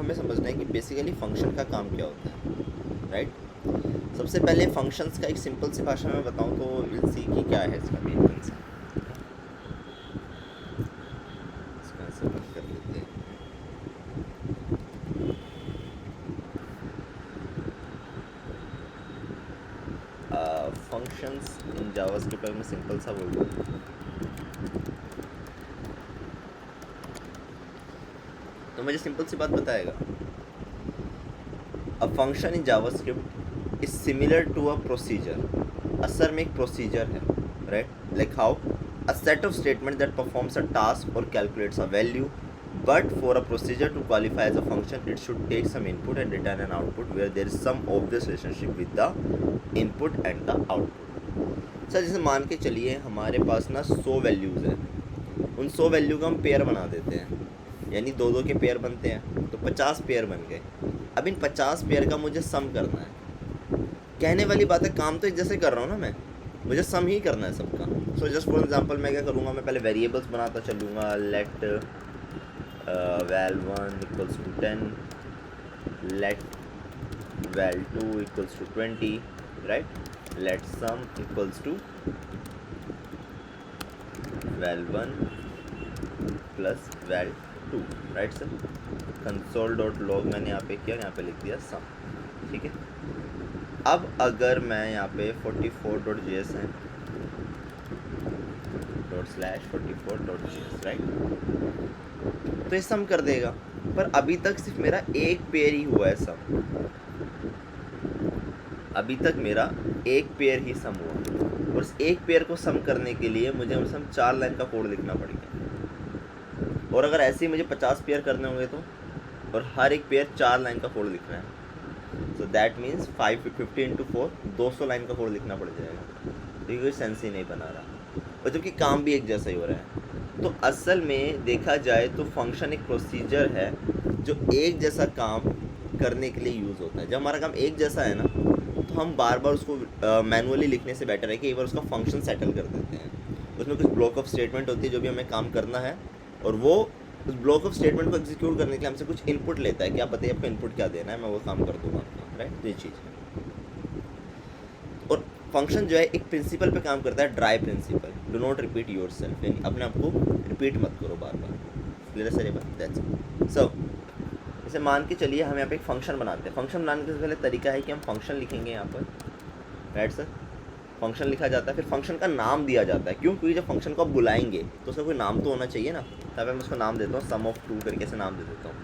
हमें समझना है कि बेसिकली फंक्शन का काम क्या होता है, राइट। सबसे पहले फंक्शंस का एक सिंपल सी भाषा में बताऊं तो विल सी कि क्या है इसका मेन कंसेप्ट। इसका ऐसे बंद कर लेते हैं। फंक्शंस इन जावास्क्रिप्ट में सिंपल सा बोल दूँ तो मुझे सिंपल सी बात बताएगा। A function in JavaScript is similar to a procedure. असल में एक प्रोसीजर है, right, like how a set of statement that performs a task और calculates a value, but for a procedure to qualify as a function it should take some input and return an output where there is some obvious relationship with the input and the output। Sir जैसे मान के चलिए हमारे पास ना 100 values हैं, उन 100 value का हम पेयर बना देते हैं, यानी दो दो के पेयर बनते हैं तो 50 पेयर बन गए। अब इन 50 पेयर का मुझे सम करना है। कहने वाली बात है, काम तो एक जैसे कर रहा हूँ ना मैं, मुझे सम ही करना है सबका। सो जस्ट फॉर एग्जांपल मैं क्या करूँगा, मैं पहले वेरिएबल्स बनाता चलूँगा। Let val1 equals to 10, let val2 equals to 20, right, let sum equals to val1 plus val2, right sir. console.log मैंने यहाँ पे किया, यहाँ पे लिख दिया sum, ठीक है। अब अगर मैं यहाँ पे 44.js है ./44.js, राइट, तो ये सम कर देगा। पर अभी तक सिर्फ मेरा एक पेयर ही हुआ है सम, अभी तक मेरा एक पेयर ही सम हुआ, और उस एक पेयर को सम करने के लिए मुझे कम से कम 4 लाइन का कोड लिखना पड़ेगा। और अगर ऐसे ही मुझे 50 पेयर करने होंगे तो, और हर एक पेयर 4 लाइन का कोड लिखना है, so that means 550 into 4 200 line का कोड लिखना पड़ जाएगा। तो ये कोई सेंस ही नहीं बना रहा, और जबकि काम भी एक जैसा ही हो रहा है। तो असल में देखा जाए तो फंक्शन एक प्रोसीजर है जो एक जैसा काम करने के लिए यूज़ होता है। जब हमारा काम एक जैसा है ना, तो हम बार बार उसको मैनुअली लिखने से बेटर है कि एक बार उसका फंक्शन सेटल कर देते हैं। उसमें कुछ ब्लॉक ऑफ स्टेटमेंट होती है जो भी हमें काम करना है, और वो उस ब्लॉक ऑफ स्टेटमेंट को एग्जीक्यूट करने के लिए हमसे कुछ इनपुट लेता है कि आप बताइए आपको इनपुट क्या देना है, मैं वो काम कर दूंगा आपका, राइट। ये चीज़ है। और फंक्शन जो है एक प्रिंसिपल पे काम करता है, DRY principle, do not repeat yourself, यानी अपने आप को रिपीट मत करो बार बार। क्लियर है सर ये बात? दैट्स सो जैसे मान के चलिए हम यहाँ पे एक फंक्शन बनाते हैं। फंक्शन बनाने के पहले तरीका है कि हम फंक्शन लिखेंगे यहाँ पर, राइट सर। फंक्शन लिखा जाता है, फिर फंक्शन का नाम दिया जाता है। क्यों? क्योंकि जब फंक्शन को आप बुलाएंगे तो उसका कोई नाम तो होना चाहिए ना। तब मैं उसको नाम देता हूँ सम ऑफ 2 करके से नाम दे देता हूँ।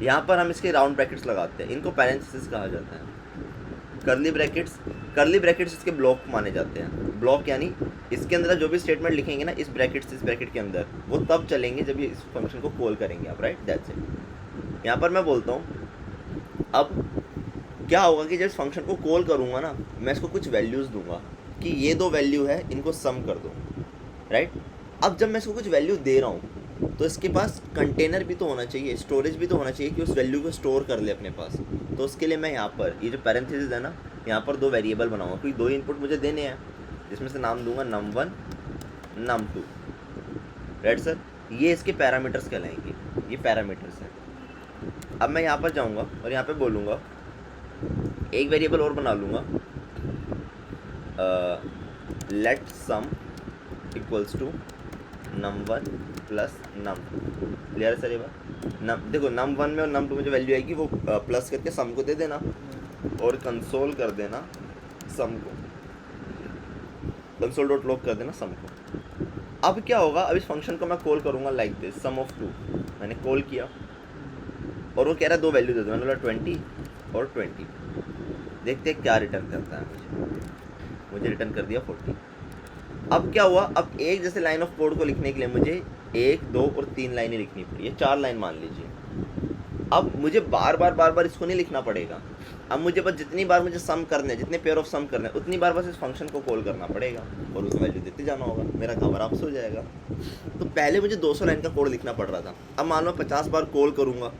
यहाँ पर हम इसके राउंड ब्रैकेट्स लगाते हैं, इनको पैरेंथेसिस कहा जाता है। कर्ली ब्रैकेट्स इसके ब्लॉक माने जाते हैं। ब्लॉक यानी इसके अंदर जो भी स्टेटमेंट लिखेंगे ना, इस ब्रैकेट के अंदर, वो तब चलेंगे जब ये इस फंक्शन को कॉल करेंगे आप, राइट। That's it. यहाँ पर मैं बोलता हूँ अब क्या होगा कि जब इस फंक्शन को कॉल करूँगा ना, मैं इसको कुछ वैल्यूज़ दूंगा कि ये 2 वैल्यू है, इनको सम कर दो, राइट। अब जब मैं इसको कुछ वैल्यू दे रहा हूँ तो इसके पास कंटेनर भी तो होना चाहिए, स्टोरेज भी तो होना चाहिए कि उस वैल्यू को स्टोर कर ले अपने पास। तो उसके लिए मैं यहाँ पर ये जो पैरेंथेसिस है ना, यहाँ पर 2 वेरिएबल बनाऊंगा, क्योंकि 2 इनपुट मुझे देने हैं, जिसमें से नाम दूंगा num1 num2, राइट सर। ये इसके पैरामीटर्स कहलाएंगे, ये पैरामीटर्स हैं। अब मैं यहाँ पर जाऊँगा और यहाँ पर बोलूँगा, एक वेरिएबल और बना लूँगा, let sum equals to num1 plus num2। Clear है सर ये बात? देखो num1 में और num2 में जो वैल्यू आएगी वो प्लस करके सम को दे देना और कंसोल कर देना सम को, console.log कर देना सम को। अब क्या होगा, अब इस फंक्शन को मैं कॉल करूँगा लाइक दिस, सम ऑफ 2। मैंने कॉल किया और वो कह रहा है 2 वैल्यू दे दो। मैंने बोला 20 और 20। देखते हैं क्या रिटर्न करता है। मुझे रिटर्न कर दिया 40। अब क्या हुआ, अब एक जैसे लाइन ऑफ कोड को लिखने के लिए मुझे 1, 2 और 3 लाइनें लिखनी पड़ी, ये 4 लाइन मान लीजिए। अब मुझे बार बार इसको नहीं लिखना पड़ेगा। अब मुझे बस जितनी बार मुझे सम करने, जितने पेयर ऑफ सम करने, उतनी बार बस इस फंक्शन को कॉल करना पड़ेगा और उसको वैल्यू देते जाना होगा, मेरा काम आराम से हो जाएगा। तो पहले मुझे 200 लाइन का कोड लिखना पड़ रहा था। अब मान लो 50 बार कॉल करूँगा,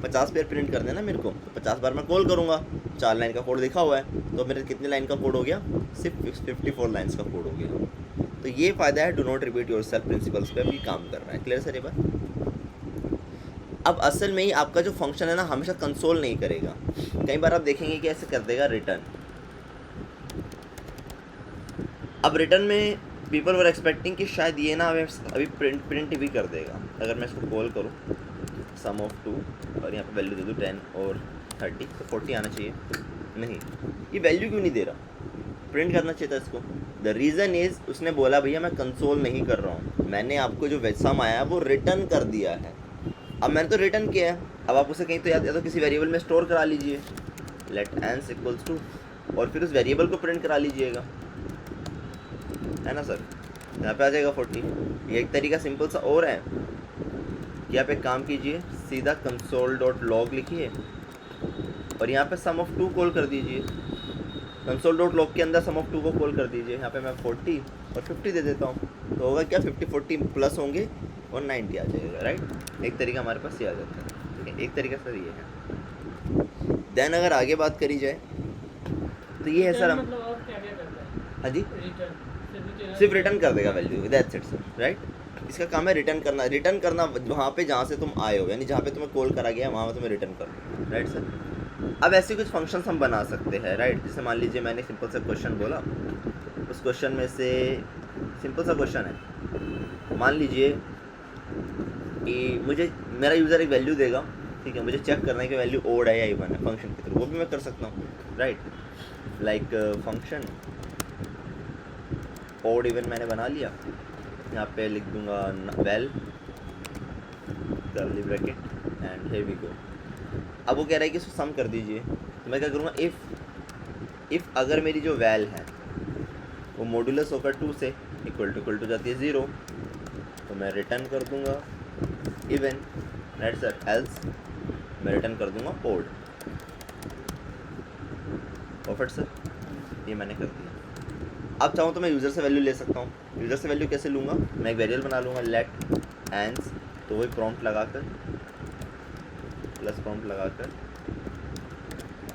50 पेयर प्रिंट कर देना मेरे को, तो 50 बार मैं कॉल करूँगा, 4 लाइन का कोड लिखा हुआ है, तो मेरे कितने लाइन का कोड हो गया? सिर्फ 54 लाइन्स का कोड हो गया। तो ये फ़ायदा है do not repeat your self principles पे भी काम कर रहा है। क्लियर सर ये बात? अब असल में ही आपका जो फंक्शन है ना हमेशा कंसोल नहीं करेगा, कई बार आप देखेंगे कि ऐसे कर देगा रिटर्न। अब रिटर्न में पीपल वर एक्सपेक्टिंग कि शायद ये ना अभी प्रिंट भी कर देगा। अगर मैं इसको कॉल करूँ सम ऑफ 2 और यहाँ पे वैल्यू दे दूँ 10 और 30 तो 40 आना चाहिए, नहीं ये वैल्यू क्यों नहीं दे रहा, प्रिंट करना चाहिए था इसको। द रीज़न इज़ उसने बोला भैया मैं कंसोल नहीं कर रहा हूँ, मैंने आपको जो सम आया है वो रिटर्न कर दिया है। अब मैंने तो रिटर्न किया है, अब आप उसे कहीं तो या तो किसी वेरिएबल में स्टोर करा लीजिए, लेट एंस इक्वल्स टू, और फिर उस वेरिएबल को प्रिंट करा लीजिएगा, है ना सर। यहाँ पे आ जाएगा 40। ये एक तरीका सिंपल सा और है कि आप एक काम कीजिए, सीधा console.log लिखिए और यहाँ पे सम ऑफ 2 कॉल कर दीजिए, console.log के अंदर सम ऑफ 2 को कॉल कर दीजिए। यहाँ पे मैं 40 और 50 दे देता हूँ, तो होगा क्या 50 40 प्लस होंगे और 90 आ जाएगा, राइट। एक तरीका हमारे पास ये आ जाता है, ठीक है, एक तरीका सर ये है। देन अगर आगे बात करी जाए तो ये है सर हम मतलब और क्या क्या करता है? हाँ जी रिटर्न सिर्फ रिटर्न कर देगा value, that's it sir, right. इसका काम है रिटर्न करना वहाँ पे जहाँ से तुम आए हो, यानी जहाँ पे तुम्हें कॉल करा गया वहाँ पे तुम्हें रिटर्न करना, राइट सर। अब ऐसे कुछ फंक्शंस हम बना सकते हैं, राइट। जैसे मान लीजिए मैंने सिंपल सा क्वेश्चन बोला, उस क्वेश्चन में से सिंपल सा क्वेश्चन है, मान लीजिए कि मुझे मेरा यूज़र एक वैल्यू देगा, ठीक है, मुझे चेक करना है कि वैल्यू ओड है या इवन है फंक्शन के थ्रू, वो भी मैं कर सकता हूँ, right. Like function odd even मैंने बना लिया, यहाँ पे लिख दूंगा well curly bracket and here we go. अब वो कह रहा है कि इसको सम कर दीजिए, तो मैं क्या करूँगा, इफ़ अगर मेरी जो वैल है वो मॉडुलस होकर 2 से इक्वल टू जाती है 0, तो मैं रिटर्न कर दूंगा इवन, राइट सर। एल्स मैं रिटर्न कर दूंगा ओड। परफेक्ट सर, ये मैंने कर दिया। अब चाहूँ तो मैं यूज़र से वैल्यू ले सकता हूँ। यूज़र से वैल्यू कैसे लूँगा, मैं एक वेरिएबल बना लूँगा लेट एंस, तो वही प्रॉम्प्ट लगाकर प्लस प्रॉम्प्ट लगाकर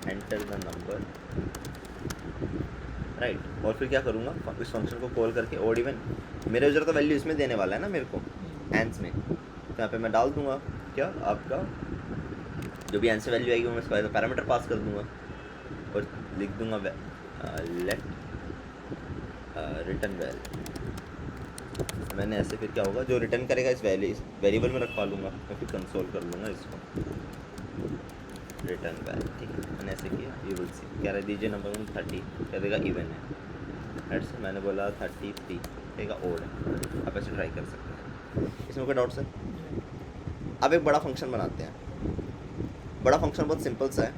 एंटर द नंबर, राइट। और फिर क्या करूँगा, इस फंक्शन को कॉल करके ओड इवन, मेरा यूज़र तो वैल्यू इसमें देने वाला है ना मेरे को एंस में, तो यहाँ पे मैं डाल दूँगा क्या आपका जो भी एंस वैल्यू आएगी वो मैं पैरामीटर पास कर दूँगा और लिख दूँगा लेट रिटर्न वैल। मैंने ऐसे फिर क्या होगा, जो रिटर्न करेगा इस वेरिएबल में रखवा लूँगा, मैं फिर कंसोल कर लूँगा इसको रिटर्न वैल, ठीक है। मैंने ऐसे किया, यू विल सी क्या रह दीजिए नंबर 30 क्या देगा इवन है, राइट। मैंने बोला 33 देगा ओड है। आप ऐसे ट्राई कर सकते हैं, इसमें कोई डाउट सर। अब एक बड़ा फंक्शन बनाते हैं। बड़ा फंक्शन बहुत सिंपल सा है।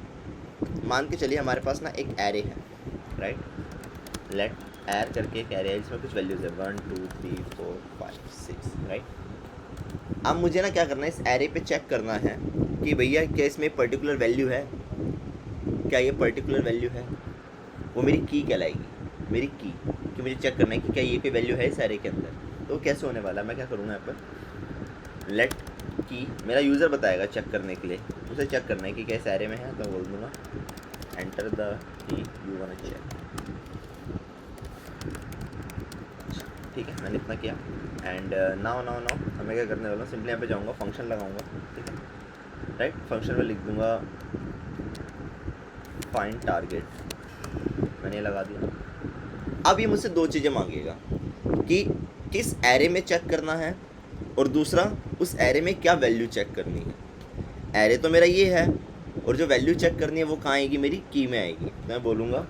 मान के चलिए हमारे पास ना एक एरे है, राइट। लेट एर करके एक एरे है जिसमें कुछ वैल्यूज़ है 1 2 3 4 5 6, राइट। अब मुझे ना क्या करना है, इस एरे पे चेक करना है कि भैया क्या इसमें पर्टिकुलर वैल्यू है, क्या ये पर्टिकुलर वैल्यू है, वो मेरी की कहलाएगी, मेरी की, कि मुझे चेक करना है कि क्या ये कोई वैल्यू है इस एरे के अंदर। तो कैसे होने वाला है, मैं क्या करूँगा यहाँ पर लेट की, मेरा यूज़र बताएगा चेक करने के लिए, उसे चेक करना है कि क्या इस एरे में है, तो बोल दूँगा enter the key you want to check, ठीक है। मैंने इतना किया एंड नाउ मैं क्या करने वाला हूँ, सिंपली यहाँ पे जाऊँगा, फंक्शन लगाऊंगा, ठीक है, राइट। फंक्शन में लिख दूँगा फाइंड टारगेट, मैंने ये लगा दिया। अब ये मुझसे दो चीज़ें मांगेगा कि किस एरे में चेक करना है और दूसरा उस एरे में क्या वैल्यू चेक करनी है। एरे तो मेरा ये है और जो वैल्यू चेक करनी है वो कहाँ आएगी, मेरी की में आएगी। मैं बोलूँगा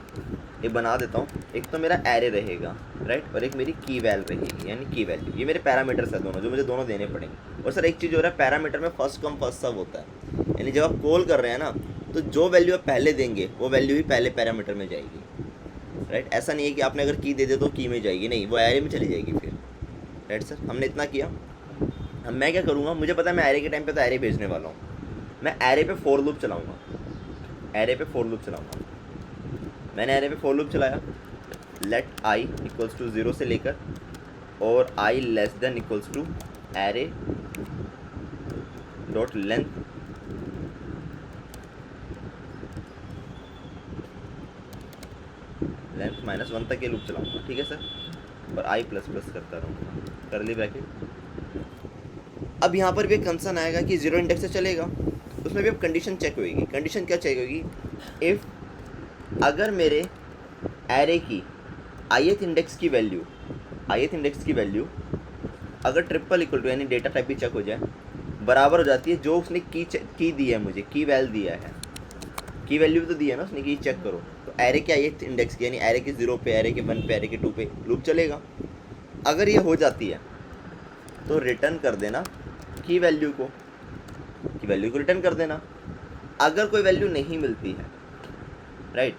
एक बना देता हूँ, एक तो मेरा एरे रहेगा, राइट, और एक मेरी की वैल रहेगी, यानी की वैल्यू। ये मेरे पैरामीटर्स है दोनों, जो मुझे दोनों देने पड़ेंगे। और सर एक चीज़ हो रहा है, पैरामीटर में फर्स्ट कम फर्स्ट सर्व होता है, यानी जब आप कॉल कर रहे हैं ना, तो जो वैल्यू आप पहले देंगे वो वैल्यू ही पहले पैरामीटर में जाएगी, राइट। ऐसा नहीं है कि आपने अगर की दे दे तो की में जाएगी, नहीं, वो एरे में चली जाएगी फिर, राइट सर। हमने इतना किया। अब मैं क्या करूँगा, मुझे पता है मैं एरे के टाइम पे तो एरे भेजने वाला हूँ, मैं एरे पे फॉर लूप चलाऊँगा, एरे पे फॉर लूप चलाऊँगा। मैंने एरे पे फॉर लूप चलाया, लेट आई इक्वल्स टू 0 से लेकर और i less than equals to array dot length -1 तक ये लूप चलाऊँगा, ठीक है सर। और आई प्लस प्लस करता रहूँगा, करली ब्रैकेट अब यहाँ पर भी एक कंसर्न आएगा कि जीरो इंडेक्स से चलेगा, उसमें भी अब कंडीशन चेक होगी। कंडीशन क्या चेक होगी? इफ़ अगर मेरे एरे की ith इंडेक्स की वैल्यू अगर ट्रिपल इक्वल टू यानी डेटा टाइप भी चेक हो जाए बराबर हो जाती है जो उसने की दी है, मुझे की वैल्यू दिया है, की वैल्यू तो दी है ना उसने, की चेक करो, तो एरे के ith इंडेक्स की यानी एरे के 0 पे, एरे के 1 पे, एरे के 2 पे लूप चलेगा। अगर ये हो जाती है तो रिटर्न कर देना की वैल्यू को रिटर्न कर देना। अगर कोई वैल्यू नहीं मिलती है, राइट,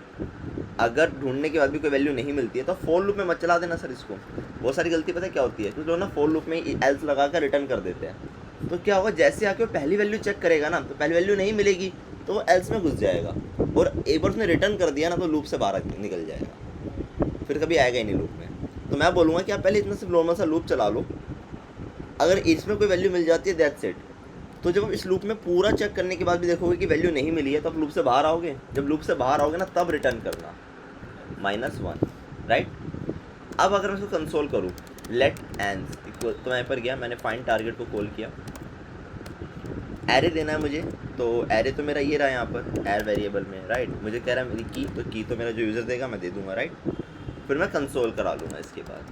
अगर ढूंढने के बाद भी कोई वैल्यू नहीं मिलती है तो फॉर लूप में मत चला देना सर इसको। बहुत सारी गलती पता है क्या होती है, कुछ लोग ना फॉर लूप में एल्स लगा कर रिटर्न कर देते हैं, तो क्या होगा, जैसे आके वो पहली वैल्यू चेक करेगा ना तो पहली वैल्यू नहीं मिलेगी तो वो एल्स में घुस जाएगा, और एक बार उसने रिटर्न कर दिया ना तो लूप से बाहर निकल जाएगा, फिर कभी आएगा ही नहीं लूप में। तो मैं बोलूँगा कि आप पहले इतना सिर्फ नॉर्मल सा लूप चला लो, अगर इसमें कोई वैल्यू मिल जाती है दैट्स इट। तो जब इस लूप में पूरा चेक करने के बाद भी देखोगे कि वैल्यू नहीं मिली है तो आप लूप से बाहर आओगे, जब लूप से बाहर आओगे ना तब रिटर्न करना -1, राइट। अब अगर मैं इसको कंसोल करूँ, लेट एंस इक्वल, तो मैं यहाँ पर गया, मैंने फाइंड टारगेट को कॉल किया, एरे देना है मुझे, तो एरे तो मेरा ये रहा यहाँ पर एर वेरिएबल में, राइट। मुझे कह रहा है मेरी की, तो की तो मेरा जो यूज़र देगा मैं दे दूंगा, राइट। फिर मैं कंसोल करा लूँगा इसके बाद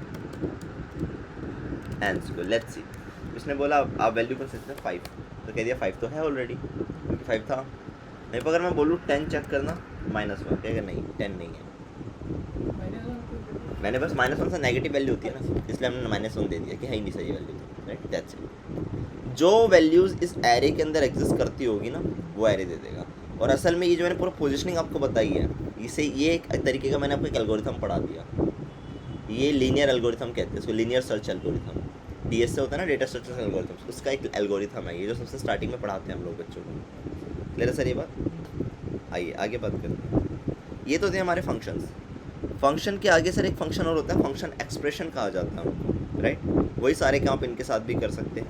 एंस को, लेट्स सी। उसने बोला आप वैल्यू कौन से 5, तो कह दिया 5 तो है ऑलरेडी, क्योंकि 5 था। नहीं, पर अगर मैं बोलूँ 10 चेक करना, -1, कहेगा नहीं 10 नहीं है। मैंने बस -1 से नेगेटिव वैल्यू होती है ना, इसलिए हमने -1 दे दिया कि है ही नहीं सही वैल्यू, राइट, दैट्स इट। जो वैल्यूज़ इस एरे के अंदर एग्जिस्ट करती होगी ना वो एरे दे देगा। और असल में ये जो मैंने पूरा पोजिशनिंग आपको बताई है, इसे ये एक तरीके का मैंने आपको एक एल्गोरिथम पढ़ा दिया, ये लीनियर एल्गोरिथम कहते हैं इसको, लीनियर सर्च एल्गोरिथम, DS से होता है ना, डेटा स्ट्रक्चर एल्गोरिथम, उसका एक एल्गोरिथम है ये, जो सबसे स्टार्टिंग में पढ़ाते हैं हम लोग बच्चों को। क्लियर है सर ये बात? आइए आगे बात करते हैं। ये तो थे हमारे फंक्शंस। फंक्शन के आगे सर एक फंक्शन और होता है, फंक्शन एक्सप्रेशन कहा जाता है उनको, राइट। वही सारे काम आप इनके साथ भी कर सकते हैं।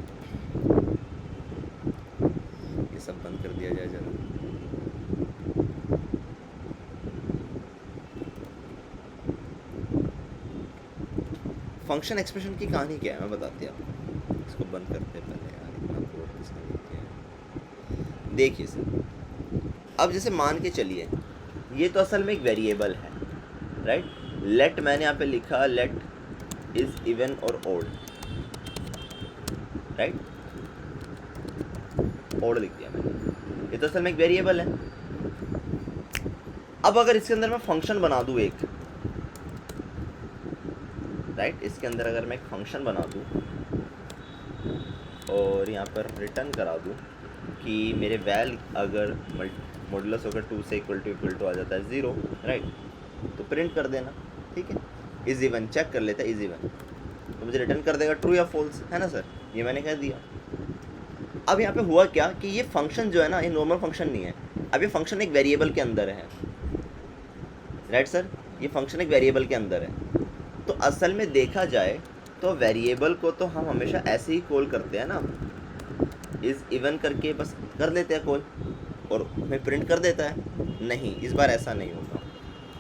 ये सब बंद कर दिया जाए जरा। फंक्शन एक्सप्रेशन की कहानी क्या है मैं बताती हूँ आपको, इसको बंद करते हैं पहले यार, इतना कोड किसने लिख दिया है। देखिए सर, अब जैसे मान के चलिए ये तो असल में एक वेरिएबल है, राइट। लेट मैंने यहाँ पे लिखा लेट इज इवन और ओड, राइट, ओड लिख दिया मैंने, ये तो असल में एक वेरिएबल है। अब अगर इसके अंदर मैं फंक्शन बना दूँ एक, राइट, इसके अंदर अगर मैं एक फंक्शन बना दूँ और यहाँ पर रिटर्न करा दूँ कि मेरे वैल अगर मॉडुलस होकर 2 से इक्वल टू आ जाता है 0, राइट, तो प्रिंट कर देना, ठीक है। इज इवन चेक कर लेता है, इज इवन, तो मुझे रिटर्न कर देगा ट्रू या फॉल्स, है ना सर, ये मैंने कह दिया। अब यहाँ पे हुआ क्या कि ये फंक्शन जो है ना, ये नॉर्मल फंक्शन नहीं है, अब ये फंक्शन एक वेरिएबल के अंदर है, राइट सर, ये फंक्शन एक वेरिएबल के अंदर है। तो असल में देखा जाए तो वेरिएबल को तो हम हमेशा ऐसे ही कॉल करते हैं ना, इज इवन करके बस कर लेते हैं कॉल और हमें प्रिंट कर देता है। नहीं, इस बार ऐसा नहीं होगा।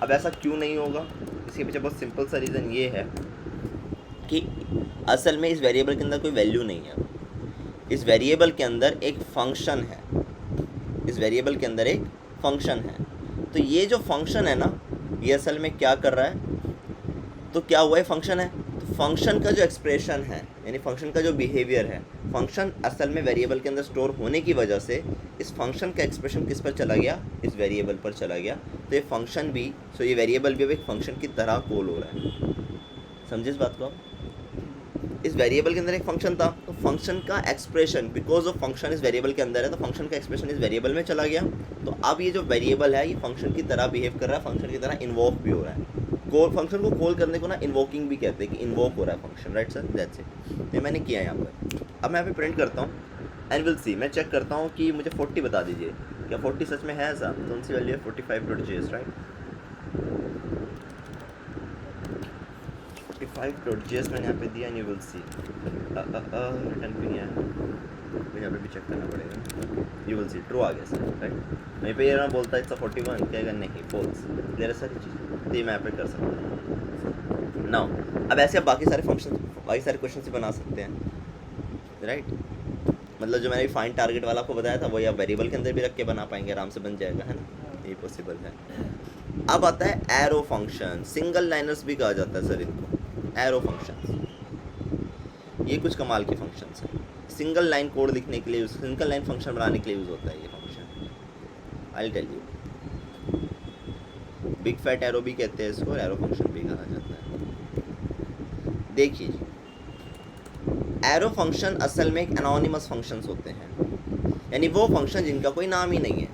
अब ऐसा क्यों नहीं होगा, इसके पीछे बहुत सिंपल सा रीज़न ये है कि असल में इस वेरिएबल के अंदर कोई वैल्यू नहीं है, इस वेरिएबल के अंदर एक फंक्शन है, इस वेरिएबल के अंदर एक फंक्शन है। तो ये जो फंक्शन है ना, ये असल में क्या कर रहा है, तो क्या हुआ है, फंक्शन है, तो फंक्शन का जो एक्सप्रेशन है यानी फंक्शन का जो बिहेवियर है, फंक्शन असल में वेरिएबल के अंदर स्टोर होने की वजह से इस फंक्शन का एक्सप्रेशन किस पर चला गया, इस वेरिएबल पर चला गया। तो ये फंक्शन भी, सो ये वेरिएबल भी अब एक फंक्शन की तरह कॉल हो रहा है। समझे इस बात को आप? इस वेरिएबल के अंदर एक फंक्शन था, तो फंक्शन का एक्सप्रेशन, बिकॉज ऑफ फंक्शन इस वेरिएबल के अंदर है, तो फंक्शन का एक्सप्रेशन इस वेरिएबल में चला गया। तो अब ये जो वेरिएबल है ये फंक्शन की तरह बिहेव कर रहा है, फंक्शन की तरह इन्वोक भी हो रहा है। कॉल, फंक्शन को कॉल करने को ना इन्वोकिंग भी कहते हैं कि इन्वोक हो रहा है function, right sir, that's it. ये मैंने किया यहाँ पर। अब मैं यहाँ पे प्रिंट करता हूँ एंड विल सी, मैं चेक करता हूँ कि मुझे 40 बता दीजिए, क्या 40 सच में है ऐसा, कौन सी वैल्यू है, 45.js, राइट, 45.js मैंने यहाँ पे दिया and you will C, return भी नहीं आया, मुझे यहाँ पे भी चेक करना पड़ेगा, यू विल सी ट्रू आ गया सर, राइट। वहीं पे ये ना बोलता है इट्स 41, कहेगा नहीं फॉल्स, क्लियर है सर चीज़, तो ये मैं यहाँ पे कर सकता हूँ। नाउ अब ऐसे आप बाकी सारे फंक्शन, बाकी सारे क्वेश्चन भी बना सकते हैं, राइट। मतलब जो मैंने फाइंड टारगेट वाला आपको बताया था वही आप वेरिएबल के अंदर भी रख के बना पाएंगे, आराम से बन जाएगा, है ना, ये पॉसिबल है। अब आता है एरो फंक्शन, सिंगल लाइनर्स भी कहा जाता है सर इनको, एरो फंक्शन। ये कुछ कमाल के फंक्शंस हैं, सिंगल लाइन कोड लिखने के लिए, सिंगल लाइन फंक्शन बनाने के लिए यूज़ होता है ये function. I will tell you, big fat arrow भी कहते हैं इसको, एरो फंक्शन भी कहा जाता है। देखिए एरो फंक्शन असल में एक एनोनिमस फंक्शंस होते हैं, यानी वो फंक्शन जिनका कोई नाम ही नहीं है।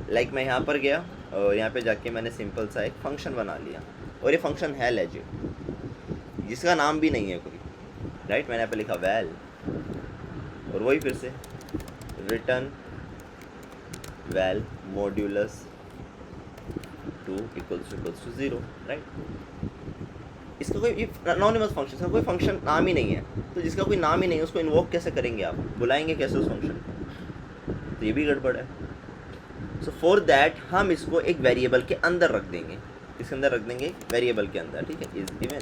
लाइक मैं यहाँ पर गया और यहाँ पे जाके मैंने सिंपल सा एक फंक्शन बना लिया, और ये फंक्शन है लेजिट, जिसका नाम भी नहीं है कोई, राइट। मैंने यहाँ पे लिखा वैल, और वही फिर से रिटर्न वैल मॉड्यूलस 2 = 0, राइट। इसका कोई एनोनिमस फंक्शन, इसका कोई फंक्शन नाम ही नहीं है, तो जिसका कोई नाम ही नहीं है उसको इन्वोक कैसे करेंगे आप, बुलाएंगे कैसे उस फंक्शन को, तो ये भी गड़बड़ है। सो फॉर दैट हम इसको एक वेरिएबल के अंदर रख देंगे, इसके अंदर रख देंगे वेरिएबल के अंदर, ठीक है, इज गिवन।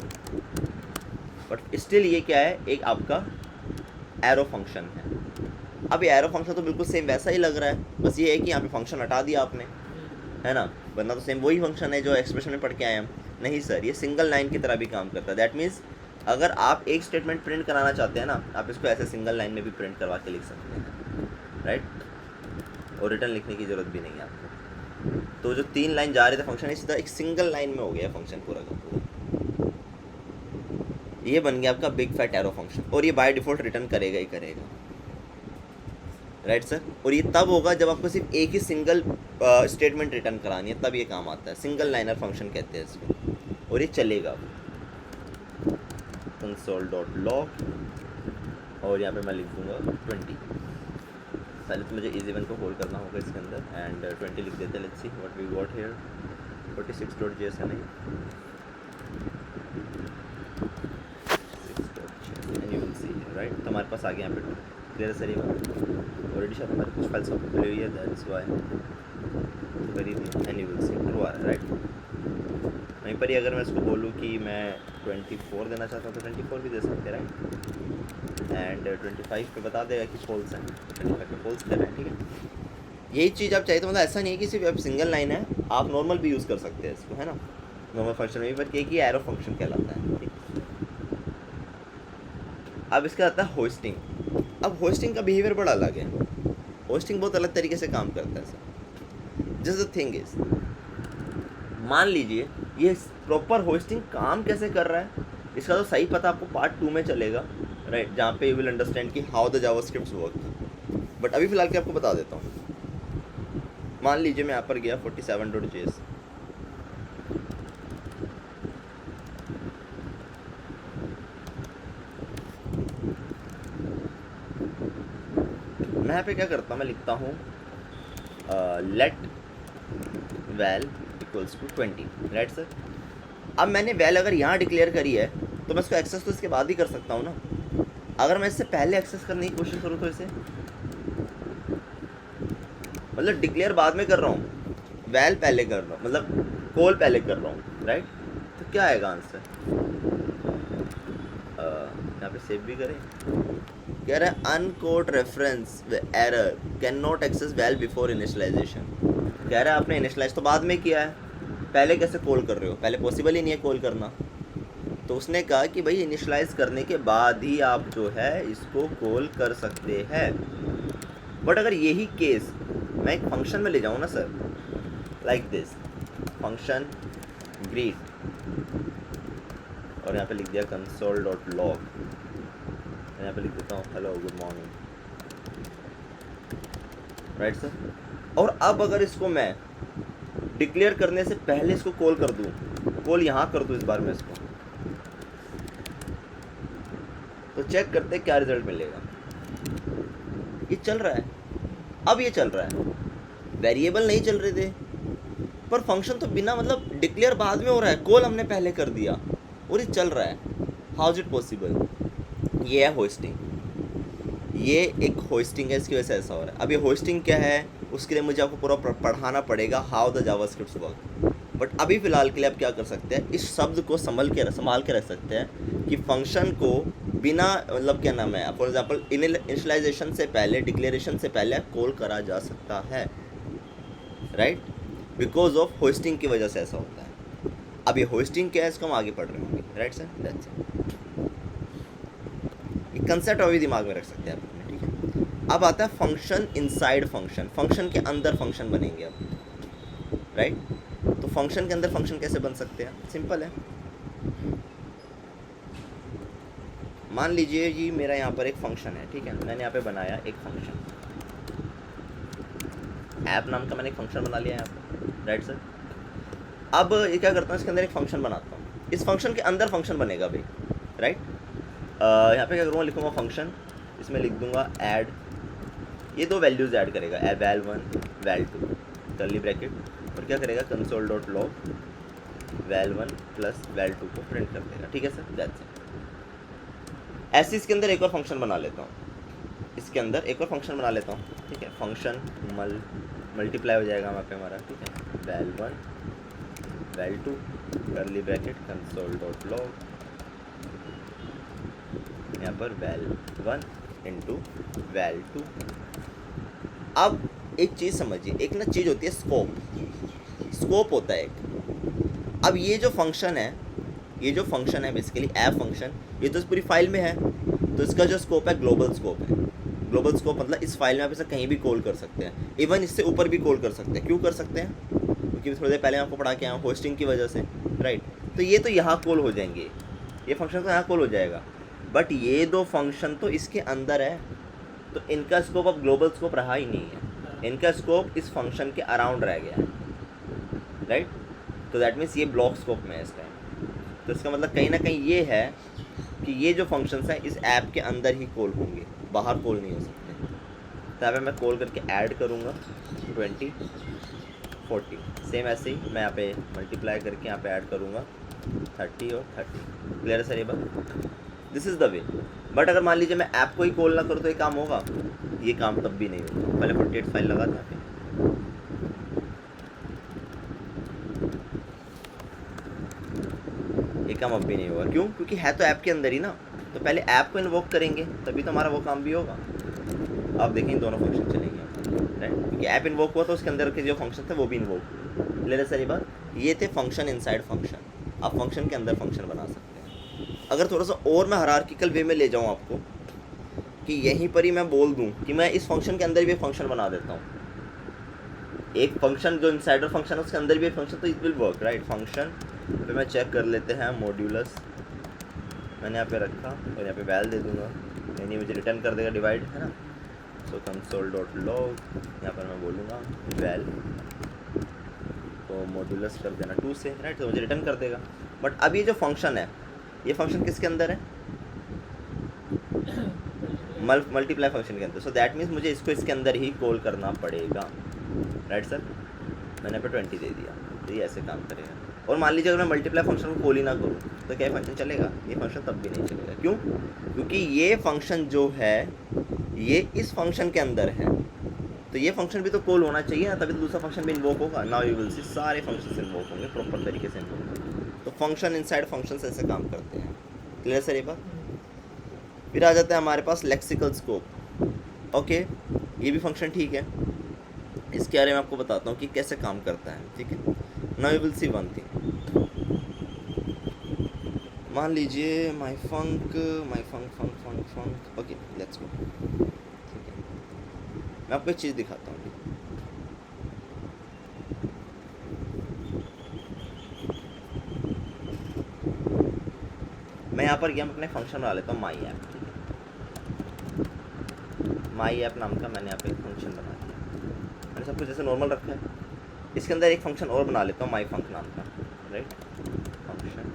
बट स्टिल ये क्या है, एक आपका एरो फंक्शन है। अब ये एरो फंक्शन तो बिल्कुल सेम वैसा ही लग रहा है, बस ये है कि यहाँ पे फंक्शन हटा दिया आपने, है ना, वरना तो सेम वही फंक्शन है जो एक्सप्रेशन में पढ़ के आए हम। नहीं सर, ये सिंगल लाइन की तरह भी काम करता है। दैट मीन्स अगर आप एक स्टेटमेंट प्रिंट कराना चाहते हैं ना, आप इसको ऐसे सिंगल लाइन में भी प्रिंट करवा के लिख सकते हैं, राइट, और रिटर्न लिखने की ज़रूरत भी नहीं है आपको। तो जो 3 लाइन जा रहे थे फंक्शन, इसी तरह एक सिंगल लाइन में हो गया फंक्शन पूरा का पूरा। ये बन गया आपका बिग फैट एरो फंक्शन, और ये बाय डिफ़ॉल्ट रिटर्न करेगा ही करेगा, राइट सर। और ये तब होगा जब आपको सिर्फ एक ही सिंगल स्टेटमेंट रिटर्न करानी है, तब ये काम आता है, सिंगल लाइनर फंक्शन कहते हैं इसको, और ये चलेगा console.log, और यहाँ पे मैं लिख दूँगा 20। पहले तो मुझे easy1 को होल्ड करना होगा इसके अंदर, एंड 20 लिख देते हैं। Let's see what we got here, 46.js है नहीं, 6.js, and you will see right. तो हमारे पास आ गया यहाँ पे क्लियर सर, ये ऑलरेडी शायद हमारे कुछ फाइल्स मिली हुई है, that's why very, and you will see true आ रहा है, राइट। वहीं पर ही अगर मैं इसको बोलूँ कि मैं 24 देना चाहता हूँ तो 24 भी दे सकते हैं, राइट, एंड 25 पे बता देगा कि फॉल्स है, 25 पे फॉल्स दे रहा है, ठीक है। यही चीज़ आप चाहिए तो मतलब ऐसा नहीं है कि सिर्फ सिंगल लाइन है, आप नॉर्मल भी यूज़ कर सकते हैं इसको, है ना, नॉर्मल फंक्शन में, बट एक ही एरो फंक्शन कहलाता है, ठीक। अब इसका आता है होस्टिंग। अब होस्टिंग का बिहेवियर बड़ा अलग है, होस्टिंग बहुत अलग तरीके से काम करता है sir. Just the thing is, मान लीजिए ये प्रॉपर होस्टिंग काम कैसे कर रहा है, इसका तो सही पता आपको पार्ट 2 में चलेगा, राइट, जहाँ पे यू विल अंडरस्टैंड कि how the JavaScript work. But अभी फ़िलहाल के आपको बता देता हूँ। मान लीजिए मैं यहाँ पर गया 47.js, मैं यहाँ पे क्या करता हूँ, मैं लिखता हूँ लेट वैल = 20, राइट सर। अब मैंने वैल अगर यहाँ डिक्लेयर करी है तो मैं इसको एक्सेस तो इसके बाद ही कर सकता हूँ ना। अगर मैं इससे पहले एक्सेस करने की कोशिश करूँ तो इसे, मतलब डिक्लेयर बाद में कर रहा हूँ, वैल पहले कर रहा हूँ, मतलब कॉल पहले कर रहा हूँ, राइट। तो क्या आएगा आंसर, यहाँ पे सेव भी करें, कह रहा है uncaught reference error cannot access val before initialization. कह रहा है आपने इनिशियलाइज तो बाद में किया है, पहले कैसे कॉल कर रहे हो, पहले पॉसिबल ही नहीं है कॉल करना। तो उसने कहा कि भाई इनिशियलाइज करने के बाद ही आप जो है इसको कॉल कर सकते हैं। बट अगर यही केस मैं एक फंक्शन में ले जाऊँ ना sir, like this function greet, और यहाँ पे लिख दिया console.log, यहाँ पे लिख देता हूँ hello good morning, right sir. और अब अगर इसको मैं डिक्लेयर करने से पहले इसको कॉल कर दूँ, कॉल यहाँ कर दूँ इस बार मैं इसको, तो चेक करते क्या रिजल्ट मिलेगा। ये चल रहा है, अब ये चल रहा है, वेरिएबल नहीं चल रहे थे पर फंक्शन तो बिना मतलब डिक्लेयर बाद में हो रहा है, कॉल हमने पहले कर दिया और ये चल रहा है। How is it possible? ये है होस्टिंग, ये एक होस्टिंग है, इसकी वजह से ऐसा हो रहा है। अब ये होस्टिंग क्या है उसके लिए मुझे आपको पूरा पढ़ाना पड़ेगा how the JavaScript work, but अभी फ़िलहाल के लिए आप क्या कर सकते हैं, इस शब्द को संभाल के रख सकते हैं कि फंक्शन को बिना मतलब क्या नाम है, फॉर एग्जांपल इनिशियलाइजेशन से पहले, डिक्लेरेशन से पहले कॉल करा जा सकता है, राइट, बिकॉज ऑफ होस्टिंग की वजह से ऐसा होता है। अब ये होस्टिंग क्या है इसको हम आगे पढ़ रहे होंगे, राइट सर, दैट्स इट। ये कंसेप्ट अभी दिमाग में रख सकते हैं आप अपने, ठीक है। अब आता है फंक्शन इनसाइड फंक्शन, फंक्शन के अंदर फंक्शन बनेंगे अब, राइट। तो फंक्शन के अंदर फंक्शन कैसे बन सकते हैं, सिंपल है। मान लीजिए जी मेरा यहाँ पर एक फंक्शन है, ठीक है, मैंने यहाँ पे बनाया एक फंक्शन, ऐप नाम का मैंने एक फंक्शन बना लिया यहाँ पर, राइट सर। अब ये क्या करता हूँ, इसके अंदर एक फंक्शन बनाता हूँ, इस फंक्शन के अंदर फंक्शन बनेगा भाई, राइट। यहाँ पे क्या करूँगा, लिखूँगा फंक्शन, इसमें लिख दूँगा ऐड, ये दो वैल्यूज़ ऐड करेगा, val1 val2 कर्ली ब्रैकेट, और क्या करेगा, console.log val1 प्लस val2 को प्रिंट कर देगा, ठीक है सर, दैट्स इट। ऐसे इसके अंदर एक और फंक्शन बना लेता हूँ, इसके अंदर एक और फंक्शन बना लेता हूँ, ठीक है, फंक्शन मल्टीप्लाई हो जाएगा वहाँ पे हमारा, ठीक है, val1 val2 curly bracket console.log, यहाँ पर val1 इंटू val2। अब एक चीज़ समझिए, एक ना चीज़ होती है स्कोप होता है एक। अब ये जो फंक्शन है बेसिकली ऐप फंक्शन, ये तो इस पूरी फाइल में है, तो इसका जो स्कोप है ग्लोबल स्कोप है। ग्लोबल स्कोप मतलब इस फाइल में आप इसे कहीं भी कॉल कर सकते हैं, इवन इससे ऊपर भी कॉल कर सकते हैं। क्यों कर सकते हैं, क्योंकि थोड़ी देर पहले आपको पढ़ा के आया हूँ, होस्टिंग की वजह से, राइट। तो ये तो यहाँ कॉल हो जाएंगे, ये फंक्शन तो यहाँ कॉल हो जाएगा, बट ये दो फंक्शन तो इसके अंदर है, तो इनका स्कोप अब ग्लोबल स्कोप रहा ही नहीं है, इनका स्कोप इस फंक्शन के अराउंड रह गया है, राइट। तो दैट मीन्स ये ब्लॉक स्कोप में है इस टाइम। तो इसका मतलब कहीं ना कहीं ये है कि ये जो फंक्शंस हैं इस ऐप के अंदर ही कॉल होंगे, बाहर कॉल नहीं हो सकते। तो यहाँ पे मैं कॉल करके ऐड करूँगा 20 40, सेम ऐसे ही मैं यहाँ पे मल्टीप्लाई करके यहाँ पे ऐड करूँगा 30 और 30। क्लियर है सर ये बात, this is the way. But अगर मान लीजिए मैं ऐप को ही कॉल ना करूँ तो ये काम होगा, ये काम तब भी नहीं होगा। पहले 48 फाइल लगा था, ये काम अब भी नहीं होगा। क्यों, क्योंकि है तो ऐप के अंदर ही ना, तो पहले ऐप को इन्वोक करेंगे तभी तो हमारा वो काम भी होगा। आप देखें दोनों फंक्शन चलेंगे, राइट, क्योंकि ऐप इन्वोक हुआ तो उसके अंदर के जो फंक्शन थे वो भी इन्वोक हुए। ले रहे सारी बात, ये थे फंक्शन इनसाइड फंक्शन, आप फंक्शन के अंदर फंक्शन बना सकते हैं। अगर थोड़ा सा और मैं हायरार्किकल वे में ले जाऊँ आपको, कि यहीं पर ही मैं बोल दूँ कि मैं इस फंक्शन के अंदर भी एक फंक्शन बना देता हूँ, एक फंक्शन जो इनसाइडर फंक्शन है उसके अंदर भी एक फंक्शन, तो it will work, right. Function पे मैं चेक कर लेते हैं, मॉड्यूलस मैंने यहाँ पे रखा और यहाँ पे वैल दे दूँगा, यानी मुझे रिटर्न कर देगा, डिवाइड है ना। सो console.log यहाँ पर मैं बोलूँगा वैल, तो मॉड्यूलस कर देना 2 से, राइट, तो मुझे रिटर्न कर देगा। बट अब ये जो फंक्शन है, ये फंक्शन किसके अंदर है, मल्टीप्लाई फंक्शन के अंदर। सो दैट मीन्स मुझे इसको इसके अंदर ही कॉल करना पड़ेगा, राइट सर। मैंने पे 20 दे दिया, तो ये ऐसे काम करेगा। और मान लीजिए अगर मैं मल्टीप्लाई फंक्शन को कॉल ही ना करूँ तो क्या फंक्शन चलेगा, ये फंक्शन तब भी नहीं चलेगा। क्यों, क्योंकि ये फंक्शन जो है ये इस फंक्शन के अंदर है, तो ये फंक्शन भी तो कॉल होना चाहिए ना, तभी तो दूसरा फंक्शन भी इन्वोक होगा। नाउ यू विल सी सारे फंक्शन इन्वोक होंगे, प्रॉपर तरीके से इन्वोक होंगे। तो फंक्शन इनसाइड फंक्शन ऐसे काम करते हैं। क्लियर सर ये बात। फिर आ जाता है हमारे पास लेक्सिकल स्कोप। ओके, ये भी फंक्शन ठीक है, इसके बारे में आपको बताता हूँ कि कैसे काम करता है, ठीक है। Now you will C one thing, मान लीजिए माई फंक, ओके लेट्स गो, ठीक है। मैं आपको एक चीज़ दिखाता हूँ, मैं यहाँ पर गया, अपने फंक्शन बना लेता हूँ माई ऐप, ठीक है। माई ऐप नाम का मैंने यहाँ पे एक फंक्शन बना दिया, मैंने सब कुछ जैसे नॉर्मल रखा है। इसके अंदर एक फंक्शन और बना लेता हूँ माई फंक नाम का, राइट, फंक्शन,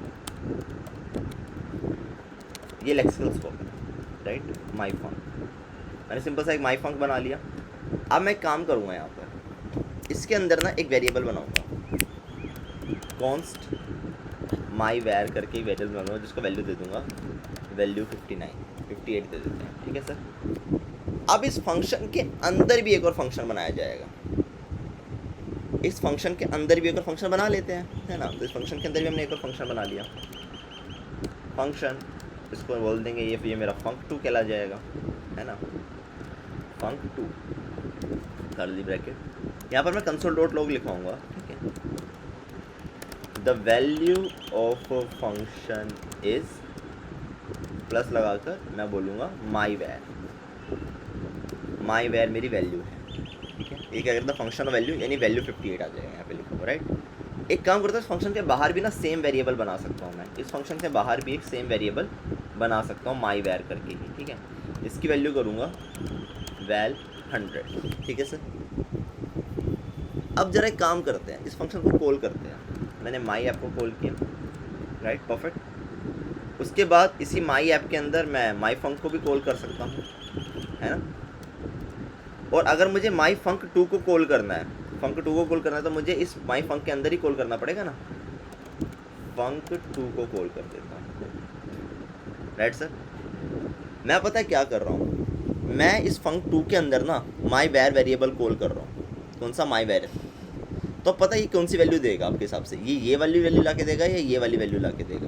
ये लेक्सिकल स्कोप है, राइट, माई फंक। मैंने सिंपल सा एक माई फंक बना लिया। अब मैं काम करूँगा यहाँ पर, इसके अंदर ना एक वेरिएबल बनाऊँगा, कॉन्स्ट माई वैर करके वेरिएबल बनाऊँगा, जिसको वैल्यू दे दूँगा वैल्यू 58 दे देते हैं, ठीक है सर। अब इस फंक्शन के अंदर भी एक और फंक्शन बनाया जाएगा, इस फंक्शन के अंदर भी एक और फंक्शन बना लेते हैं, है ना। तो इस फंक्शन के अंदर भी हमने एक और फंक्शन बना लिया, फंक्शन, इसको बोल देंगे ये मेरा func2 कहला जाएगा, है ना, func2 कर्ली ब्रैकेट। यहाँ पर मैं कंसोल डॉट लॉग लिखवाऊंगा, ठीक है। The value of function is, plus लगाकर मैं बोलूँगा माई वैर मेरी वैल्यू है, ठीक है। ये क्या करता है, फंक्शन वैल्यू, यानी वैल्यू 58 आ जाएगा यहाँ पे लिखूँगा, राइट। एक काम करता है, इस फंक्शन के बाहर भी ना सेम वेरिएबल बना सकता हूँ मैं, इस फंक्शन के बाहर भी एक सेम वेरिएबल बना सकता हूँ माई वैर करके ही, ठीक है। इसकी वैल्यू करूँगा वैल 100, ठीक है सर। अब जरा एक काम करते हैं, इस फंक्शन को कॉल करते हैं। मैंने माई ऐप को कॉल किया, राइट, परफेक्ट। उसके बाद इसी माई ऐप के अंदर मैं माई फंक को भी कॉल कर सकता हूँ, है ना। और अगर मुझे माई func2 को कॉल करना है, func2 को कॉल करना है, तो मुझे इस माई फंक के अंदर ही कॉल करना पड़ेगा ना। func2 को कॉल कर देता हूँ, राइट सर। मैं पता है क्या कर रहा हूँ, मैं इस func2 के अंदर ना माई वैर वेरिएबल कॉल कर रहा हूँ। कौन सा माई वैर है, तो पता है ये कौन सी वैल्यू देगा आपके हिसाब से, ये वाली वैल्यू ला के देगा या ये वाली वैल्यू ला के देगा।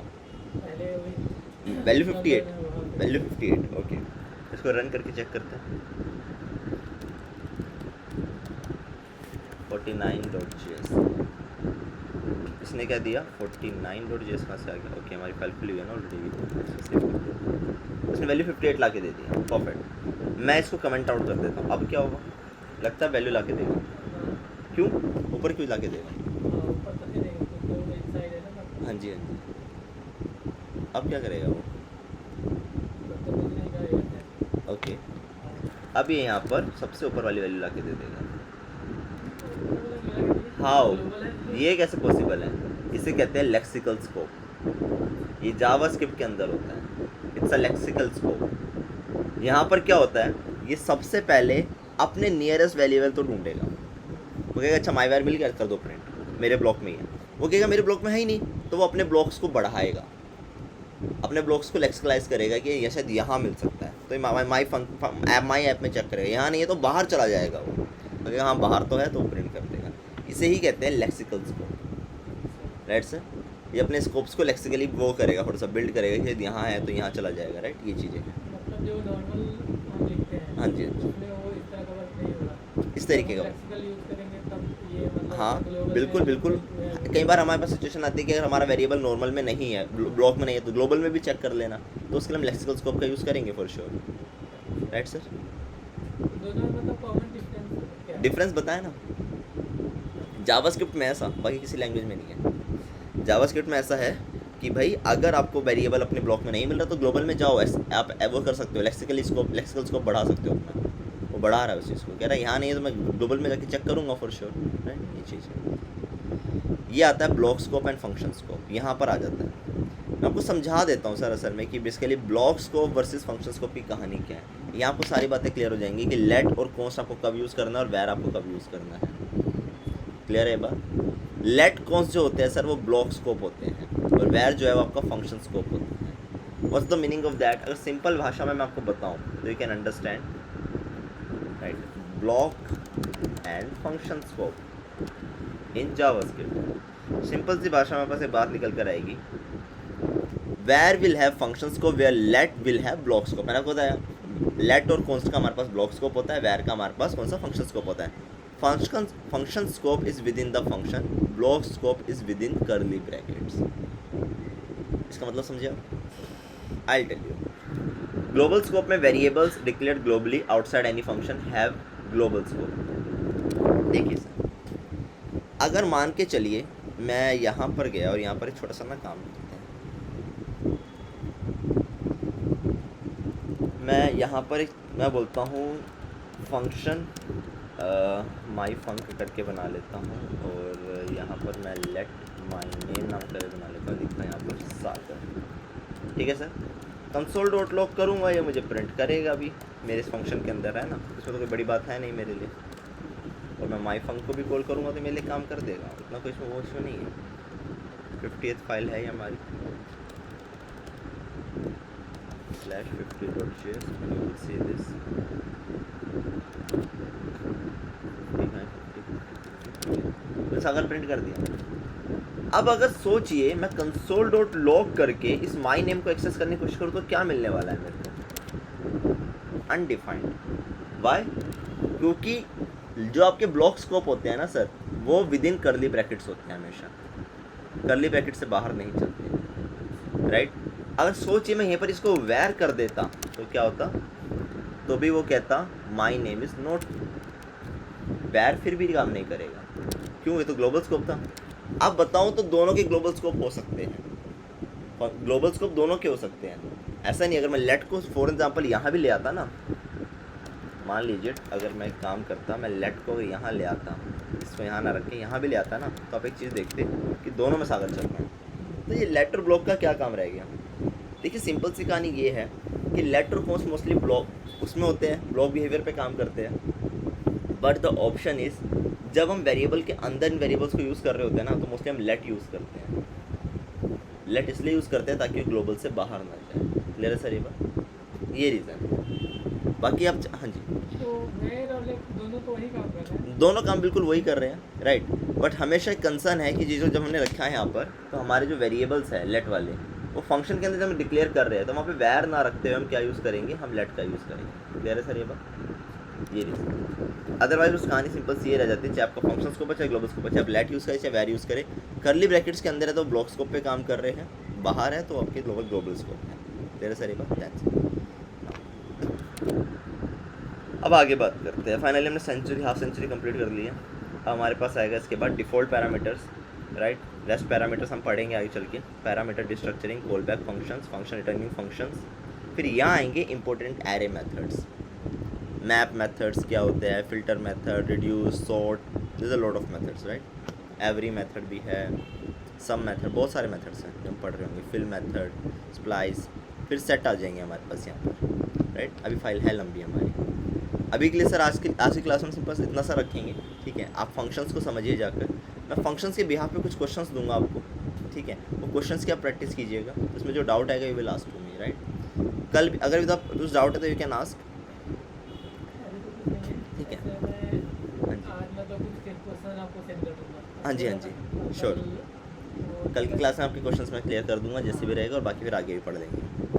पहले वही वैल्यू 58, वैल्यू 58, ओके। इसको रन करके चेक करते हैं। 49.js, इसने क्या दिया, 49.js कहाँ से आ गया, ओके हमारी फाइल खुली हुई है ना ऑलरेडी, इसने वैल्यू 58 ला के दे दिया, परफेक्ट। मैं इसको कमेंट आउट कर देता हूँ, अब क्या होगा, लगता है वैल्यू ला के देगा, क्यों, ऊपर क्यों ला के देगा, ऊपर तो नहीं देगा, तो इनसाइड है ना, हाँ जी हाँ जी। अब क्या करेगा वो, तो कुछ नहीं करेगा। ओके, अब ये यहाँ पर सबसे ऊपर वाली वैल्यू ला के दे देगा। हाउ, ये कैसे पॉसिबल है, इसे कहते हैं लेक्सिकल स्कोप। ये जावास्क्रिप्ट के अंदर होता है, इट्स अ लेक्सिकल स्कोप। यहाँ पर क्या होता है, ये सबसे पहले अपने नियरेस्ट वेरिएबल तो ढूंढेगा। वो कहेगा अच्छा माईवैर मिल गया, कर दो प्रिंट, मेरे ब्लॉक में ही है। वो कहेगा मेरे ब्लॉक में है ही नहीं, तो वो अपने ब्लॉक्स को बढ़ाएगा, अपने ब्लॉक्स को लेक्सिकलाइज करेगा कि ये शायद यहाँ मिल सकता है, तो माई ऐप में चेक करेगा, यहाँ नहीं है तो बाहर चला जाएगा वो, अगर हाँ बाहर तो है तो प्रिंट कर देगा। इसे ही कहते हैं लेक्सिकल स्कोप, राइट सर। ये अपने स्कोप्स को लेक्सिकली वो करेगा, थोड़ा सा बिल्ड करेगा कि यहाँ है तो यहाँ चला जाएगा, राइट। ये चीज़ें मतलब जो नॉर्मल हम लिखते हैं, हाँ जी, उसमें वो इस तरह का वर्क नहीं होगा, इस तरीके का, फ्लेक्सिबल यूज करेंगे तब ये मतलब हाँ global बिल्कुल में बिल्कुल। है। कई बार हमारे पास सिचुएशन आती है कि अगर हमारा वेरिएबल नॉर्मल में नहीं है, ब्लॉक में नहीं है, तो ग्लोबल में भी चेक कर लेना, तो उसके लिए हम लेक्सिकल स्कोप का यूज़ करेंगे फॉर श्योर, राइट सर। दोनों में मतलब कॉमन डिफरेंस क्या है? डिफरेंस बताया ना, जावास्क्रिप्ट में ऐसा, बाकी किसी लैंग्वेज में नहीं है। जावास्क्रिप्ट में ऐसा है कि भाई अगर आपको वेरिएबल अपने ब्लॉक में नहीं मिल रहा तो ग्लोबल में जाओ, आप वो कर सकते हो, लेक्सिकल स्कोप बढ़ा सकते हो अपना। वो बढ़ा रहा है उस चीज़ को, कह रहा है यहाँ नहीं है तो मैं ग्लोबल में जाके चेक करूँगा फॉर श्योर, राइट। ये चीज़ है, ये आता है block scope and function scope, यहाँ पर आ जाता है। मैं आपको समझा देता हूँ सर असल में कि basically block scope versus function scope की कहानी क्या है। यहाँ आपको सारी बातें क्लियर हो जाएंगी कि लेट और कॉन्स्ट आपको कब यूज़ करना है और वैर आपको कब यूज़ करना है। क्लियर है बात। लेट कॉन्स्ट जो होते हैं सर वो ब्लॉक स्कोप होते हैं, और वैर जो है वो आपका फंक्शन स्कोप होता है। What's the meaning of that, अगर सिंपल भाषा में मैं आपको बताऊँ तो you can understand, right. Block and function scope in JavaScript, simple सी भाषा में पास एक बात निकल कर आएगी, where will have function scope, where let will have block scope। मैंने आपको बताया let और const का हमारे पास block scope होता है, where का हमारे पास कौन सा function scope होता है। function scope is within the function, block scope is within curly brackets। इसका मतलब समझे आप? I'll tell you। global scope में variables declared globally outside any function have global scope। देखिए सर, अगर मान के चलिए मैं यहाँ पर गया और यहाँ पर एक छोटा सा ना काम करते हैं, मैं यहाँ पर एक मैं बोलता हूँ फंक्शन माई फंक करके बना लेता हूँ, और यहाँ पर मैं लेट माई नेम नाम करके बना लेता हूँ, लिखा यहाँ पर सागर। ठीक है सर, कंसोल डॉट लॉग करूँगा, ये मुझे प्रिंट करेगा भी, मेरे इस फंक्शन के अंदर है ना, इसमें तो कोई बड़ी बात है नहीं मेरे लिए। और मैं माई फंक को भी कॉल करूँगा तो मेरे लिए काम कर देगा, इतना कोई इसमें वो इशू नहीं है। 50th फाइल है ये हमारी /50.js, you will see this। मैंने सागर प्रिंट कर दिया। अब अगर सोचिए मैं कंसोल डॉट लॉग करके इस माई नेम को एक्सेस करने की कोशिश करूँ तो क्या मिलने वाला है मेरे को? अनडिफाइंड। वाई? क्योंकि जो आपके ब्लॉक स्कोप होते हैं ना सर, वो विद इन कर्ली ब्रैकेट्स होते हैं हमेशा, कर्ली ब्रैकेट से बाहर नहीं चलते, राइट? अगर सोचिए मैं यहीं पर इसको वेयर कर देता तो क्या होता? तो भी वो कहता my name is not where, फिर भी काम नहीं करेगा। क्यों? ये तो ग्लोबल स्कोप था। अब बताऊं तो दोनों के ग्लोबल स्कोप हो सकते हैं, ग्लोबल स्कोप दोनों के हो सकते हैं। ऐसा नहीं, अगर मैं लेट को फॉर एग्जांपल यहाँ भी ले आता ना, मान लीजिए अगर मैं एक काम करता, मैं लेट को अगर यहाँ ले आता, इसको यहाँ ना रख के यहाँ भी ले आता ना, तो आप एक चीज़ देखते कि दोनों में सागर चल रहे हैं। तो ये लेटर ब्लॉक का क्या काम रह गया? देखिए सिंपल सी कहानी ये है कि लेटर फॉर्म्स मोस्टली ब्लॉक उसमें होते हैं, ब्लॉक बिहेवियर पे काम करते हैं। बट द ऑप्शन इज़ जब हम वेरिएबल के अंदर इन वेरिएबल्स को यूज़ कर रहे होते हैं ना, तो मोस्टली हम लेट यूज़ करते हैं। लेट इसलिए यूज़ करते हैं ताकि ग्लोबल से बाहर ना जाए। क्लियर है सर ये बात? ये रीज़न है। बाकी आप हाँ जी, तो वेयर और लेफ्ट दोनों तो वही काम कर रहे हैं। दोनों काम बिल्कुल वही कर रहे हैं, राइट? बट हमेशा एक कंसर्न है कि जो जब हमने रखा है यहाँ पर, तो हमारे जो वेरिएबल्स है लेट वाले, वो फंक्शन के अंदर जब हम डिक्लेयर कर रहे हैं तो वहाँ पे वैर ना रखते हुए हम क्या यूज़ करेंगे? हम लेट का यूज़ करेंगे। क्लियर है सर ये बात? ये रीज़न। अदरवाइज उस कहानी सिंपल सी ये रह जाती है, चाहे आपका फंक्शन स्कोप है चाहे ग्लोबल स्कोप है, चाहे आप लेट यूज़ करें चाहे वैर यूज़ करें, कर्ली ब्रैकेट्स के अंदर है तो ब्लॉक स्कोप पे काम कर रहे हैं, बाहर है तो आपके ग्लोबल स्कोप है। क्लियर है सर ये बात? That's it. अब आगे बात करते हैं। फाइनली हमने सेंचुरी, हाफ सेंचुरी कंप्लीट कर ली है। अब हमारे पास आएगा इसके बाद default parameters, right? Rest parameters हम पढ़ेंगे आगे चल के। Parameter destructuring, call back functions, function returning functions. फिर यहाँ आएंगे important array methods, map methods क्या होते हैं, filter method, reduce, sort, this is a lot of methods, right? Every method भी है, सम मेथड, बहुत सारे मेथड्स हैं जो हम पढ़ रहे होंगे, फिल मेथड, स्प्लाइस, फिर सेट आ जाएंगे हमारे पास यहाँ पर, राइट? अभी फाइल है लंबी हमारी। अभी के लिए सर आज की क्लास में सिंपल इतना सा रखेंगे, ठीक है? आप फंक्शंस को समझिए जाकर। मैं फंक्शंस के बिहाफ पे कुछ क्वेश्चंस दूंगा आपको, ठीक है? वो क्वेश्चंस की आप प्रैक्टिस कीजिएगा, उसमें जो डाउट आएगा you will ask to me, right? कल भी अगर कुछ डाउट है तो यू कैन आस्क, ठीक है? हाँ जी, आज मैं तो कुछ क्वेश्चन आपको सेंड कर दूंगा। हाँ जी, हाँ जी, श्योर। कल की क्लास में आपके क्वेश्चंस मैं क्लियर कर दूंगा जैसे भी रहेगा, और बाकी फिर आगे भी पढ़ लेंगे।